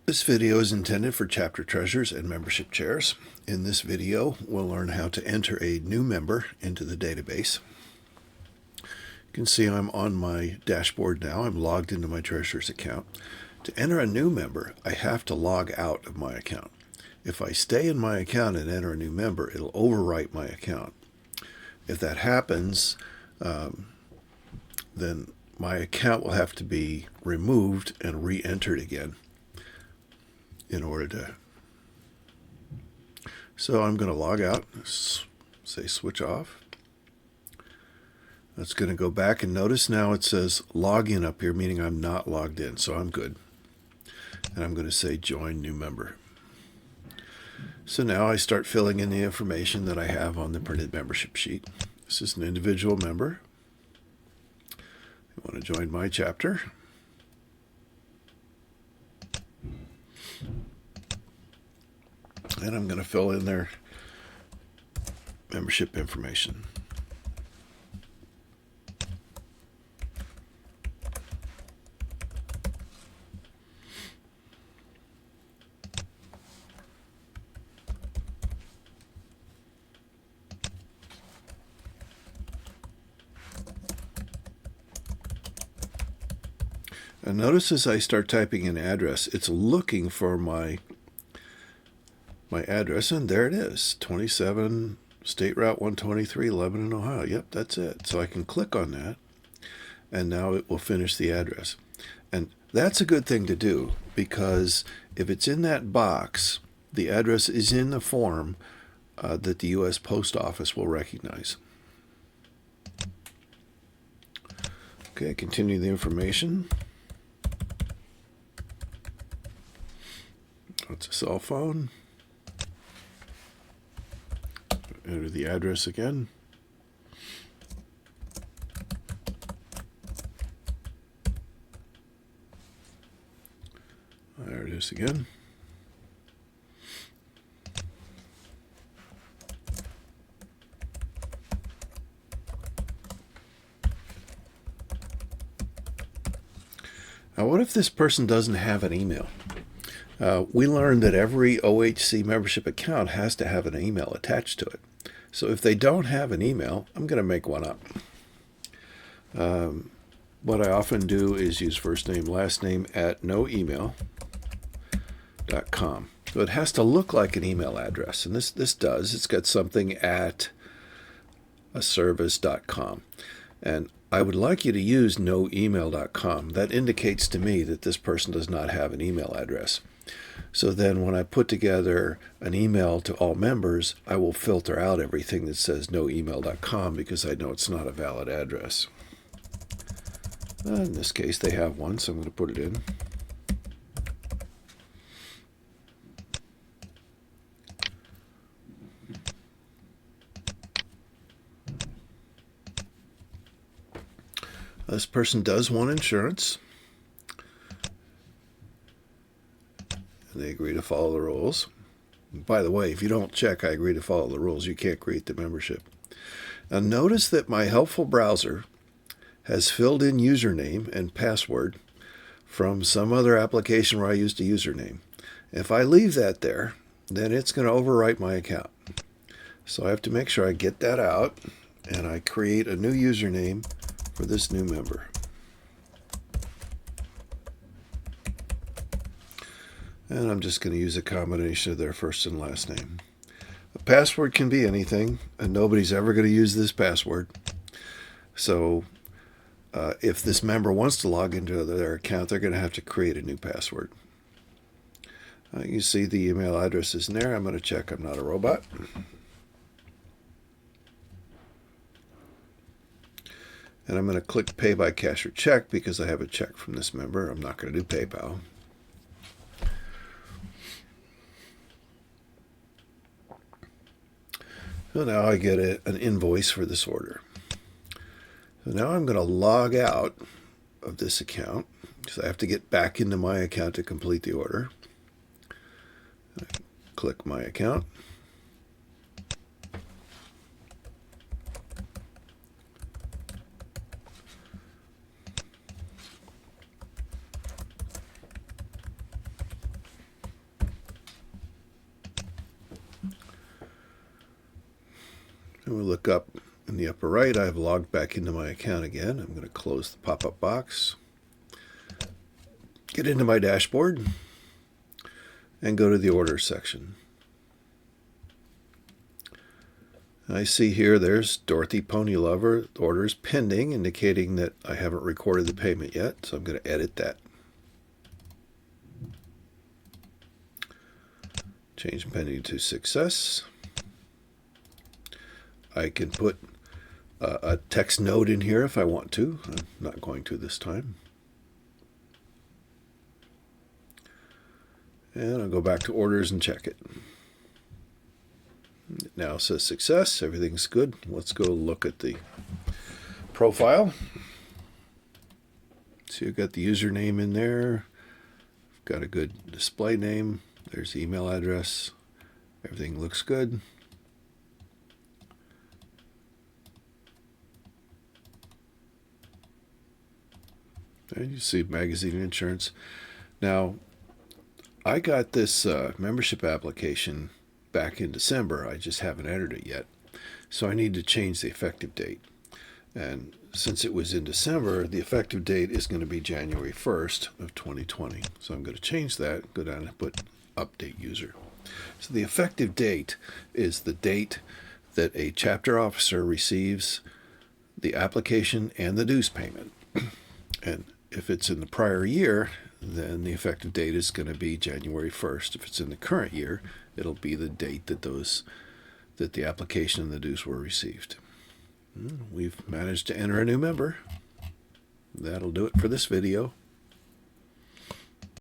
This video is intended for chapter treasurers and membership chairs. In this video, we'll learn how to enter a new member into the database. You can see I'm on my dashboard now. I'm logged into my treasurer's account. To enter a new member, I have to log out of my account. If I stay in my account and enter a new member, it'll overwrite my account. If that happens, then my account will have to be removed and re-entered again in order to. So I'm going to log out, say switch off. That's going to go back, and notice now it says login up here, meaning I'm not logged in, so I'm good. And I'm going to say join new member. So now I start filling in the information that I have on the printed membership sheet. This is an individual member. I want to join my chapter. And I'm going to fill in their membership information. And notice as I start typing in address, it's looking for my address, and there it is, 27 State Route 123, Lebanon, Ohio. Yep, that's it. So I can click on that, and now it will finish the address. And that's a good thing to do, because if it's in that box, the address is in the form that the U.S. Post Office will recognize. Okay, continue the information. That's a cell phone. Enter the address again. There it is again. Now, what if this person doesn't have an email? We learned that every OHC membership account has to have an email attached to it. So if they don't have an email, I'm going to make one up. What I often do is use first name, last name at noemail.com. So it has to look like an email address, and this does. It's got something at a service.com. And I would like you to use noemail.com. That indicates to me that this person does not have an email address. So then when I put together an email to all members, I will filter out everything that says noemail.com because I know it's not a valid address. In this case, they have one, so I'm going to put it in. This person does want insurance. They agree to follow the rules. By the way, if you don't check I agree to follow the rules, you can't create the membership. Now notice that my helpful browser has filled in username and password from some other application where I used a username. If I leave that there, then it's going to overwrite my account. So I have to make sure I get that out, and I create a new username for this new member. And I'm just going to use a combination of their first and last name. A password can be anything, and nobody's ever going to use this password. So if this member wants to log into their account, they're going to have to create a new password. You see the email address is in there. I'm going to check I'm not a robot. And I'm going to click Pay by Cash or Check because I have a check from this member. I'm not going to do PayPal. So now I get an invoice for this order. So now I'm going to log out of this account because I have to get back into my account to complete the order. Click My Account. And we look up in the upper right. I've logged back into my account again. I'm going to close the pop-up box, get into my dashboard, and go to the orders section. I see here there's Dorothy Pony Lover orders pending, indicating that I haven't recorded the payment yet, so I'm going to edit that. Change pending to success. I can put a text note in here if I want to. I'm not going to this time. And I'll go back to orders and check it. It now says success. Everything's good. Let's go look at the profile. See, I've got the username in there. I've got a good display name. There's the email address. Everything looks good. And you see magazine insurance. Now, I got this membership application back in December. I just haven't entered it yet. So I need to change the effective date. And since it was in December, the effective date is going to be January 1st of 2020. So I'm going to change that, go down and put update user. So the effective date is the date that a chapter officer receives the application and the dues payment. And if it's in the prior year, then the effective date is going to be January 1st. If it's in the current year, it'll be the date that the application and the dues were received. We've managed to enter a new member. That'll do it for this video.